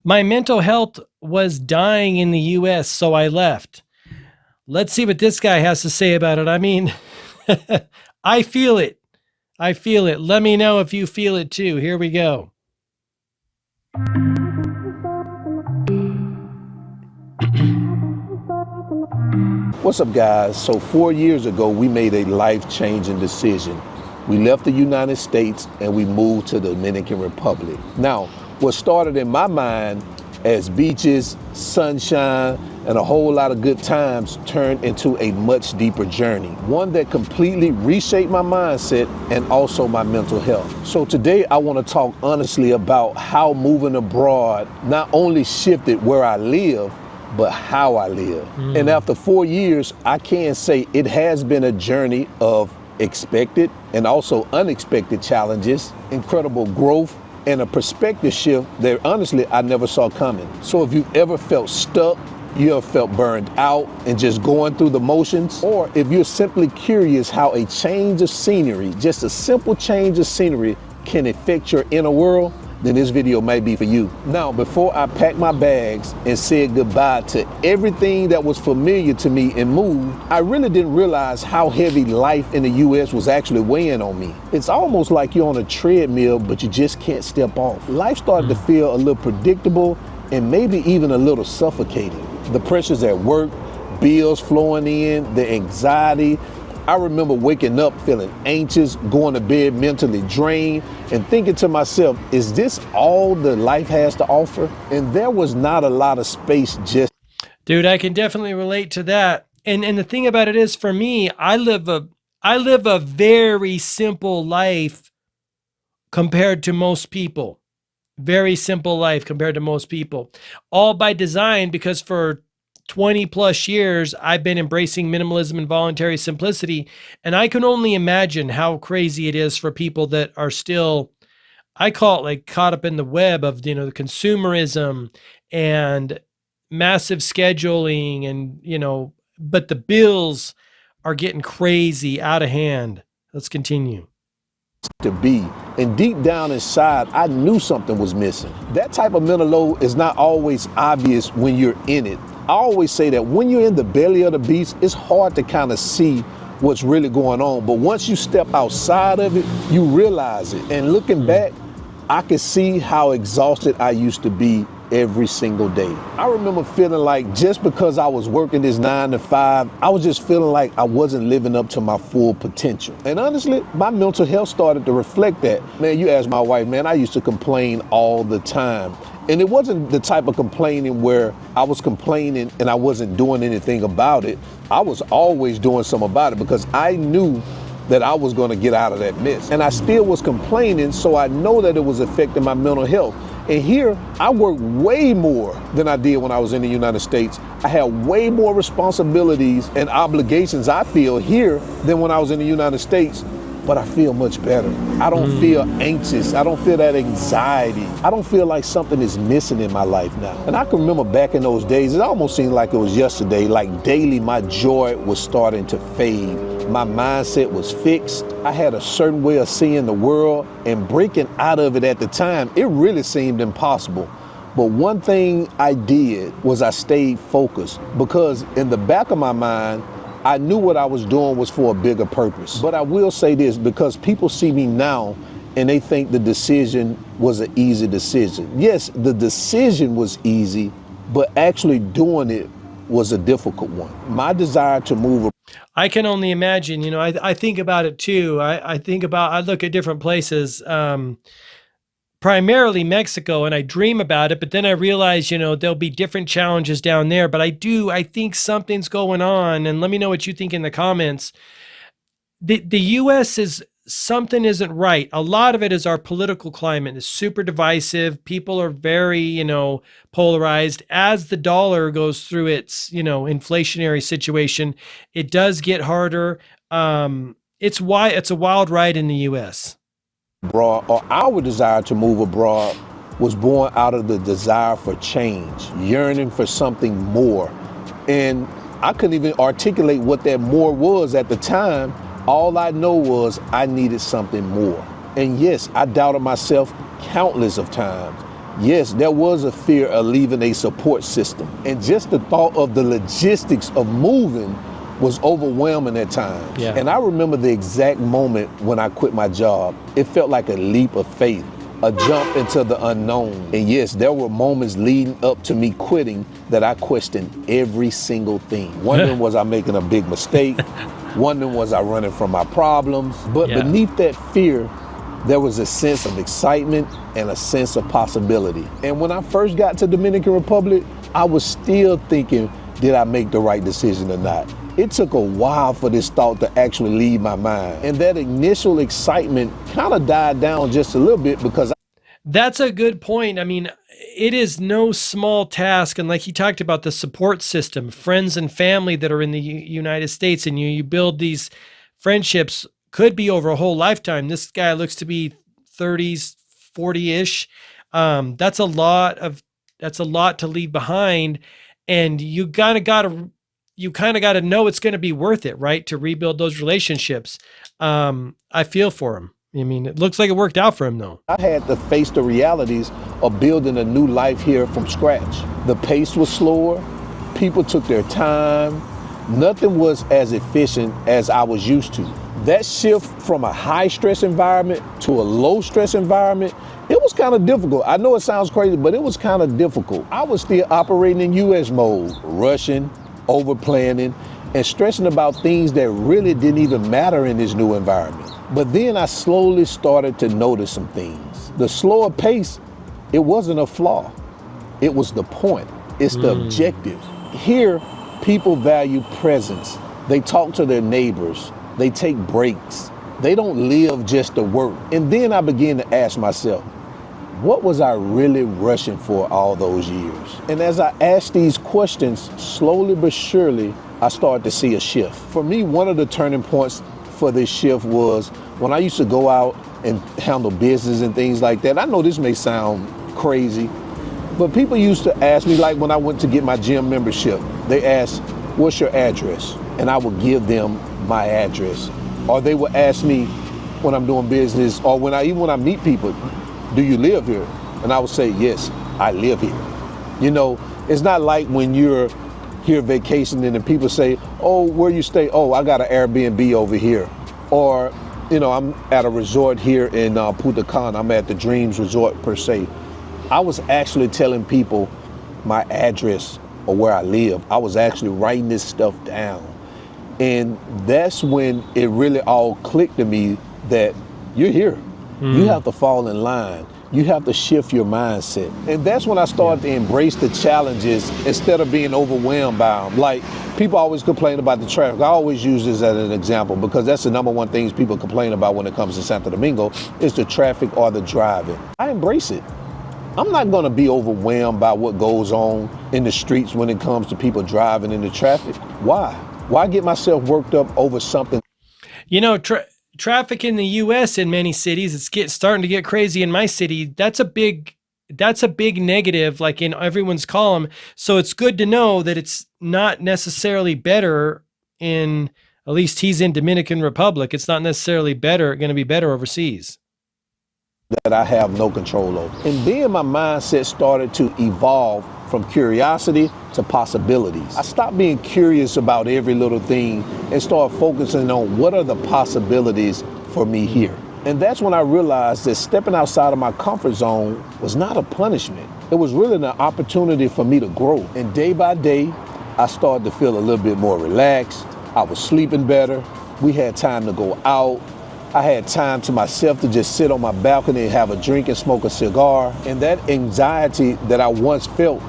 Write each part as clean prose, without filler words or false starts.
My mental health was dying in the US, so I left. Let's see what this guy has to say about it. I mean, I feel it. I feel it. Let me know if you feel it too. Here we go. What's up, guys? So 4 years ago, we made a life-changing decision. We left the United States and we moved to the Dominican Republic. Now, what started in my mind as beaches, sunshine, and a whole lot of good times turned into a much deeper journey, one that completely reshaped my mindset and also my mental health. So today I want to talk honestly about how moving abroad not only shifted where I live, but how I live. And after 4 years, I can say it has been a journey of expected and also unexpected challenges, incredible growth, and a perspective shift that honestly I never saw coming. So if you've ever felt stuck, you have felt burned out and just going through the motions, or if you're simply curious how a change of scenery, just a simple change of scenery, can affect your inner world, then this video may be for you. Now, before I packed my bags and said goodbye to everything that was familiar to me and moved, I really didn't realize how heavy life in the US was actually weighing on me. It's almost like you're on a treadmill, but you just can't step off. Life started to feel a little predictable and maybe even a little suffocating. The pressures at work, bills flowing in, the anxiety. I remember waking up feeling anxious, going to bed mentally drained, and thinking to myself, is this all that life has to offer? And there was not a lot of space just. Dude, I can definitely relate to that. And the thing about it is, for me, I live a very simple life compared to most people. Very simple life compared to most people. All by design, because for 20 plus years, I've been embracing minimalism and voluntary simplicity. And I can only imagine how crazy it is for people that are still, I call it like caught up in the web of, the consumerism and massive scheduling and, but the bills are getting crazy out of hand. Let's continue. To be. And deep down inside, I knew something was missing. That type of mental load is not always obvious when you're in it. I always say that when you're in the belly of the beast, it's hard to kind of see what's really going on. But once you step outside of it, you realize it. And looking back, I can see how exhausted I used to be every single day. I remember feeling like just because I was working this 9 to 5, I was just feeling like I wasn't living up to my full potential. And honestly, my mental health started to reflect that. Man, you ask my wife, man, I used to complain all the time. And it wasn't the type of complaining where I was complaining and I wasn't doing anything about it. I was always doing something about it because I knew that I was going to get out of that mess. And I still was complaining, so I know that it was affecting my mental health. And here, I work way more than I did when I was in the United States. I had way more responsibilities and obligations, I feel, here than when I was in the United States. But I feel much better. I don't feel anxious. I don't feel that anxiety. I don't feel like something is missing in my life now. And I can remember back in those days, it almost seemed like it was yesterday, like daily my joy was starting to fade. My mindset was fixed. I had a certain way of seeing the world, and breaking out of it at the time, it really seemed impossible. But one thing I did was I stayed focused, because in the back of my mind, I knew what I was doing was for a bigger purpose. But I will say this, because people see me now and they think the decision was an easy decision. Yes, the decision was easy, but actually doing it was a difficult one. My desire to move. I can only imagine, I think about it too. I look at different places, primarily Mexico, and I dream about it, but then I realize, there'll be different challenges down there. But I think something's going on, and let me know what you think in the comments. The US is, something isn't right. A lot of it is our political climate is super divisive. People are very, polarized. As the dollar goes through its, inflationary situation, it does get harder. It's a wild ride in the US. Abroad, or our desire to move abroad, was born out of the desire for change, yearning for something more. And I couldn't even articulate what that more was at the time. All I know was I needed something more. And yes, I doubted myself countless of times. Yes, there was a fear of leaving a support system. And just the thought of the logistics of moving was overwhelming at times. Yeah. And I remember the exact moment when I quit my job. It felt like a leap of faith, a jump into the unknown. And yes, there were moments leading up to me quitting that I questioned every single thing. Wondering, was I making a big mistake? Wondering, was I running from my problems? But beneath that fear, there was a sense of excitement and a sense of possibility. And when I first got to Dominican Republic, I was still thinking, did I make the right decision or not? It took a while for this thought to actually leave my mind. And that initial excitement kind of died down just a little bit because That's a good point. I mean, it is no small task. And like he talked about the support system, friends and family that are in the United States, and you build these friendships, could be over a whole lifetime. This guy looks to be 30s, 40-ish. That's a lot to leave behind. And you kind of got to know it's going to be worth it, right? To rebuild those relationships. I feel for him. I mean, it looks like it worked out for him though. I had to face the realities of building a new life here from scratch. The pace was slower. People took their time. Nothing was as efficient as I was used to. That shift from a high stress environment to a low stress environment, it was kind of difficult. I know it sounds crazy, but it was kind of difficult. I was still operating in US mode, rushing, over planning, and stressing about things that really didn't even matter in this new environment. But then I slowly started to notice some things. The slower pace, it wasn't a flaw. It was the point. It's the objective. Here, people value presence. They talk to their neighbors. They take breaks. They don't live just to work. And then I began to ask myself, what was I really rushing for all those years? And as I asked these questions, slowly but surely, I started to see a shift. For me, one of the turning points for this shift was when I used to go out and handle business and things like that. I know this may sound crazy, but people used to ask me, like when I went to get my gym membership, they asked, what's your address? And I would give them my address. Or they would ask me when I'm doing business, or even when I meet people, do you live here? And I would say, yes, I live here. You know, it's not like when you're here vacationing and people say, oh, where you stay? Oh, I got an Airbnb over here. Or, you know, I'm at a resort here in Punta Cana. I'm at the Dreams Resort per se. I was actually telling people my address or where I live. I was actually writing this stuff down. And that's when it really all clicked to me that you're here. You have to fall in line. You have to shift your mindset. And that's when I started to embrace the challenges instead of being overwhelmed by them. Like, people always complain about the traffic. I always use this as an example because that's the number one things people complain about when it comes to Santo Domingo is the traffic or the driving. I embrace it. I'm not gonna be overwhelmed by what goes on in the streets when it comes to people driving in the traffic. Why? Why get myself worked up over something? You know, traffic in the U.S. in many cities, it's starting to get crazy in my city. That's a big negative, like in everyone's column. So it's good to know that it's not necessarily better in, at least he's in Dominican Republic. It's not necessarily going to be better overseas. That I have no control over. And then my mindset started to evolve from curiosity to possibilities. I stopped being curious about every little thing and started focusing on what are the possibilities for me here. And that's when I realized that stepping outside of my comfort zone was not a punishment. It was really an opportunity for me to grow. And day by day, I started to feel a little bit more relaxed. I was sleeping better. We had time to go out. I had time to myself to just sit on my balcony and have a drink and smoke a cigar. And that anxiety that I once felt,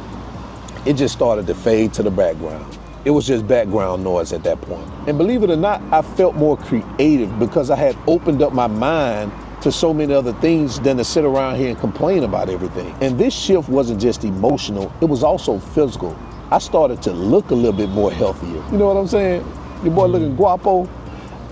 it just started to fade to the background. It was just background noise at that point. And believe it or not, I felt more creative because I had opened up my mind to so many other things than to sit around here and complain about everything. And this shift wasn't just emotional, it was also physical. I started to look a little bit more healthier. You know what I'm saying? Your boy looking guapo.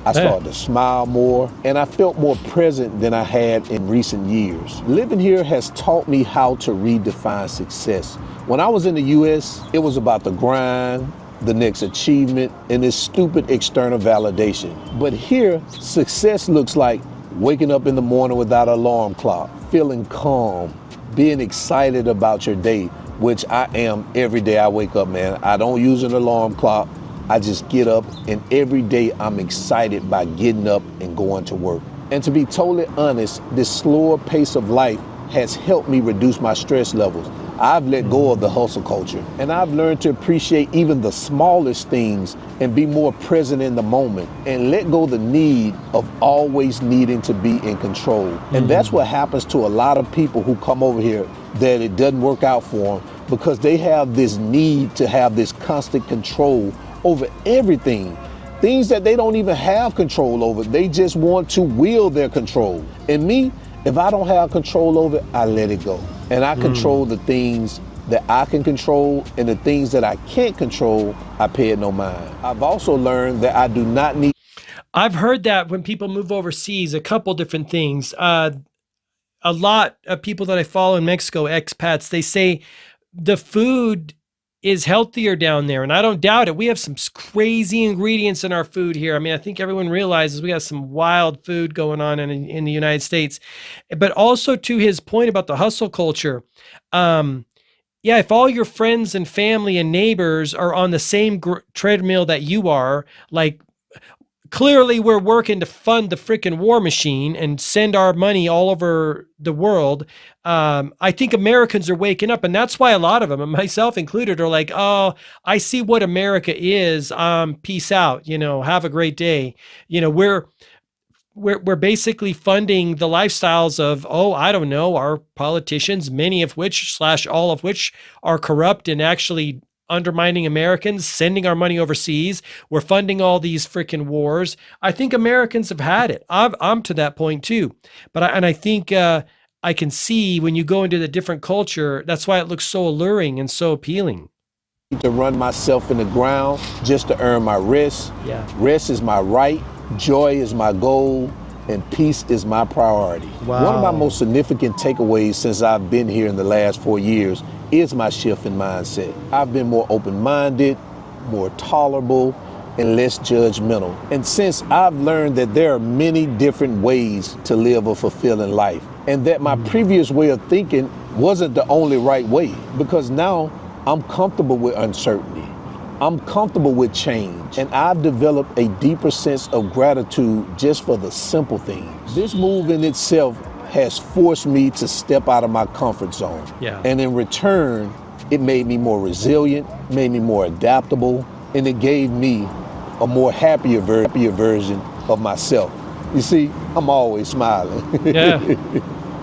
I started to smile more, and I felt more present than I had in recent years. Living here has taught me how to redefine success. When I was in the US, it was about the grind, the next achievement, and this stupid external validation. But here, success looks like waking up in the morning without an alarm clock, feeling calm, being excited about your day, which I am every day I wake up, man. I don't use an alarm clock. I just get up, and every day I'm excited by getting up and going to work. And to be totally honest, this slower pace of life has helped me reduce my stress levels. I've let go of the hustle culture, and I've learned to appreciate even the smallest things and be more present in the moment and let go the need of always needing to be in control. And that's what happens to a lot of people who come over here, that it doesn't work out for them because they have this need to have this constant control over everything. Things that they don't even have control over. They just want to wield their control. And me, if I don't have control over it, I let it go. And I control the things that I can control, and the things that I can't control, I pay it no mind. I've also learned that I do not need. I've heard that when people move overseas, a couple different things. A lot of people that I follow in Mexico, expats, they say the food is healthier down there. And I don't doubt it. We have some crazy ingredients in our food here. I mean, I think everyone realizes we have some wild food going on in the United States. But also to his point about the hustle culture, yeah, if all your friends and family and neighbors are on the same treadmill that you are, like, clearly we're working to fund the freaking war machine and send our money all over the world. I think Americans are waking up, and that's why a lot of them, and myself included, are like, oh, I see what America is. Peace out, have a great day. We're basically funding the lifestyles of, I don't know, our politicians, many of which / all of which are corrupt and actually undermining Americans, sending our money overseas. We're funding all these freaking wars. I think Americans have had it. I'm to that point too. But I think I can see when you go into the different culture, that's why it looks so alluring and so appealing. To run myself in the ground just to earn my rest. Yeah. Rest is my right. Joy is my goal. And peace is my priority. Wow. One of my most significant takeaways since I've been here in the last 4 years is my shift in mindset. I've been more open-minded, more tolerable, and less judgmental. And since I've learned that there are many different ways to live a fulfilling life, and that my previous way of thinking wasn't the only right way, because now I'm comfortable with uncertainty. I'm comfortable with change, and I've developed a deeper sense of gratitude just for the simple things. This move in itself has forced me to step out of my comfort zone. Yeah. And in return, it made me more resilient, made me more adaptable, and it gave me a more happier version of myself. You see, I'm always smiling. Yeah.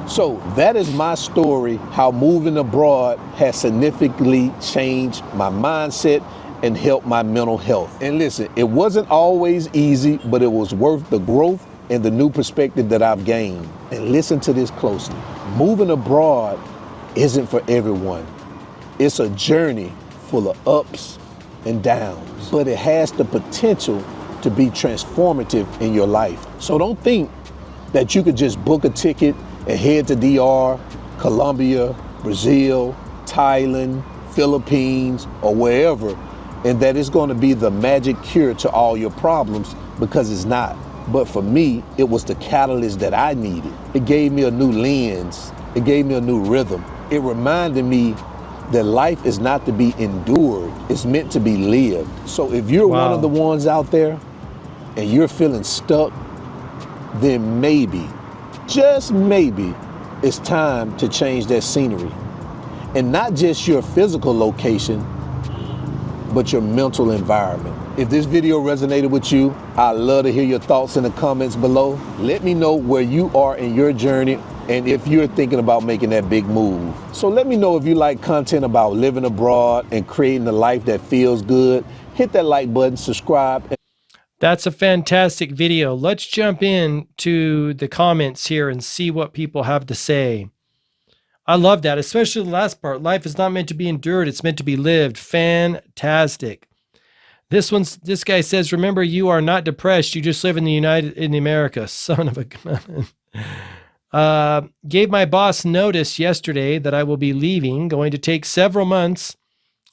So that is my story, how moving abroad has significantly changed my mindset and help my mental health. And listen, it wasn't always easy, but it was worth the growth and the new perspective that I've gained. And listen to this closely. Moving abroad isn't for everyone. It's a journey full of ups and downs, but it has the potential to be transformative in your life. So don't think that you could just book a ticket and head to DR, Colombia, Brazil, Thailand, Philippines, or wherever, and that it's going to be the magic cure to all your problems, because it's not. But for me, it was the catalyst that I needed. It gave me a new lens. It gave me a new rhythm. It reminded me that life is not to be endured. It's meant to be lived. So if you're one of the ones out there and you're feeling stuck, then maybe, just maybe, it's time to change that scenery. And not just your physical location, but your mental environment. If this video resonated with you, I'd love to hear your thoughts in the comments below. Let me know where you are in your journey and if you're thinking about making that big move. So let me know if you like content about living abroad and creating a life that feels good. Hit that like button, subscribe. That's a fantastic video. Let's jump in to the comments here and see what people have to say. I love that, especially the last part. Life is not meant to be endured. It's meant to be lived. Fantastic. This guy says, remember, you are not depressed. You just live in the America. Son of a gun. Gave my boss notice yesterday that I will be leaving, going to take several months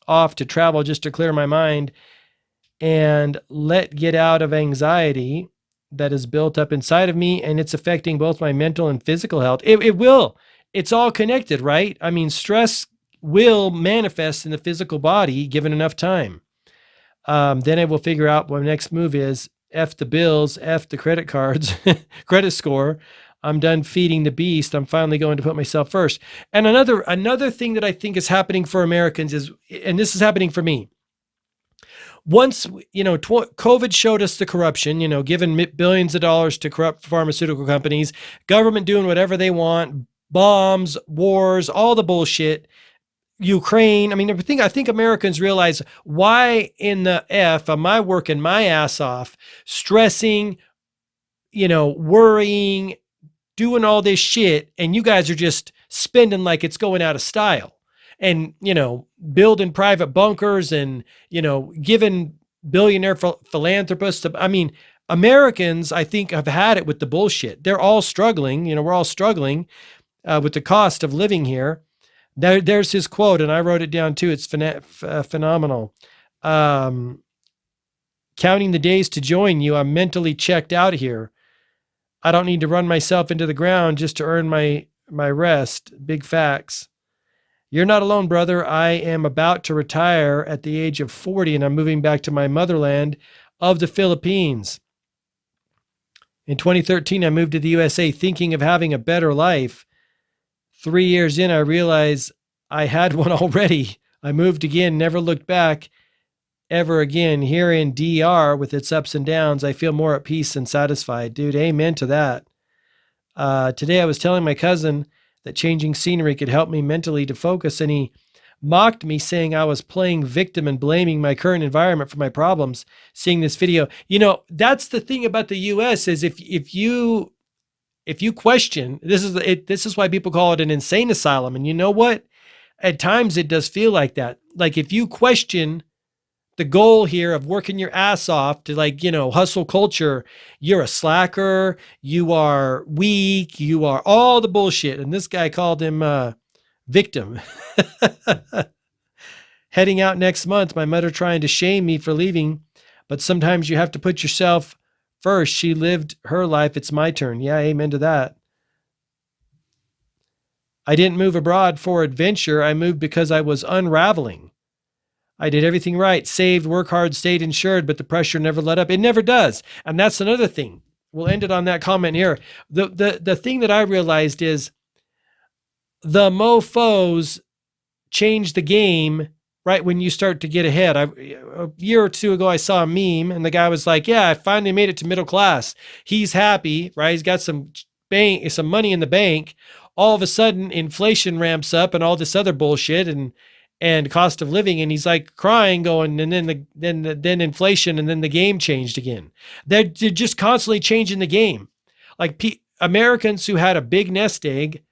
off to travel just to clear my mind and get out of anxiety that is built up inside of me, and it's affecting both my mental and physical health. It will. it's all connected, right? I mean, stress will manifest in the physical body given enough time. Then I will figure out what my next move is. F the bills, F the credit cards, credit score. I'm done feeding the beast. I'm finally going to put myself first. And another thing that I think is happening for Americans is, and this is happening for me. Once, COVID showed us the corruption, giving billions of dollars to corrupt pharmaceutical companies, government doing whatever they want, bombs, wars, all the bullshit. Ukraine. I mean, I think Americans realize, why in the F am I working my ass off, stressing, worrying, doing all this shit, and you guys are just spending like it's going out of style, and, building private bunkers and, giving billionaire philanthropists. I mean, Americans, I think, have had it with the bullshit. They're all struggling. We're all struggling with the cost of living here. There's his quote, and I wrote it down too. It's phenomenal. Counting the days to join you, I'm mentally checked out here. I don't need to run myself into the ground just to earn my rest. Big facts. You're not alone, brother. I am about to retire at the age of 40, and I'm moving back to my motherland of the Philippines. In 2013, I moved to the USA thinking of having a better life. 3 years in, I realized I had one already. I moved again, never looked back ever again. Here in DR, with its ups and downs, I feel more at peace and satisfied. Dude, amen to that. Today I was telling my cousin that changing scenery could help me mentally to focus, and he mocked me, saying I was playing victim and blaming my current environment for my problems. Seeing this video, that's the thing about the US is if you question, this is why people call it an insane asylum. And you know what? At times it does feel like that. Like, if you question the goal here of working your ass off to hustle culture, you're a slacker, you are weak, you are all the bullshit. And this guy called him victim. Heading out next month, my mother trying to shame me for leaving, but sometimes you have to put yourself first. She lived her life. It's my turn. Yeah, amen to that. I didn't move abroad for adventure. I moved because I was unraveling. I did everything right. Saved, work hard, stayed insured, but the pressure never let up. It never does. And that's another thing. We'll end it on that comment here. The thing that I realized is the mofos change the game right when you start to get ahead. A year or two ago, I saw a meme, and the guy was like, yeah, I finally made it to middle class. He's happy, right? He's got some money in the bank. All of a sudden, inflation ramps up and all this other bullshit and cost of living. And he's like crying, going, and then inflation, and then the game changed again. They're just constantly changing the game. Like Americans who had a big nest egg,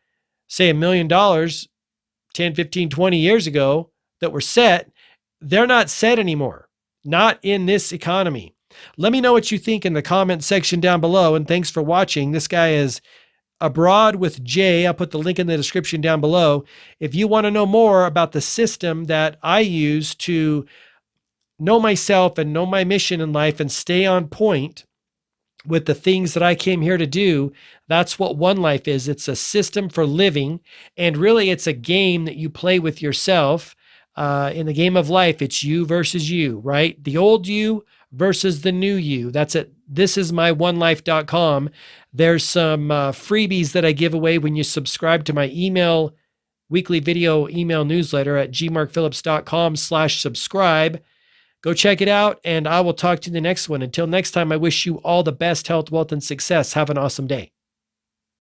say $1 million, 10, 15, 20 years ago, that were set, they're not set anymore. Not in this economy. Let me know what you think in the comment section down below. And thanks for watching. This guy is Abroad with Jay. I'll put the link in the description down below. If you want to know more about the system that I use to know myself and know my mission in life and stay on point with the things that I came here to do, that's what One Life is. It's a system for living. And really, it's a game that you play with yourself. In the game of life, it's you versus you, right? The old you versus the new you. That's it. Thisismyonelife.com. There's some freebies that I give away when you subscribe to my weekly video email newsletter at gmarkphillips.com/subscribe. Go check it out, and I will talk to you in the next one. Until next time, I wish you all the best health, wealth, and success. Have an awesome day.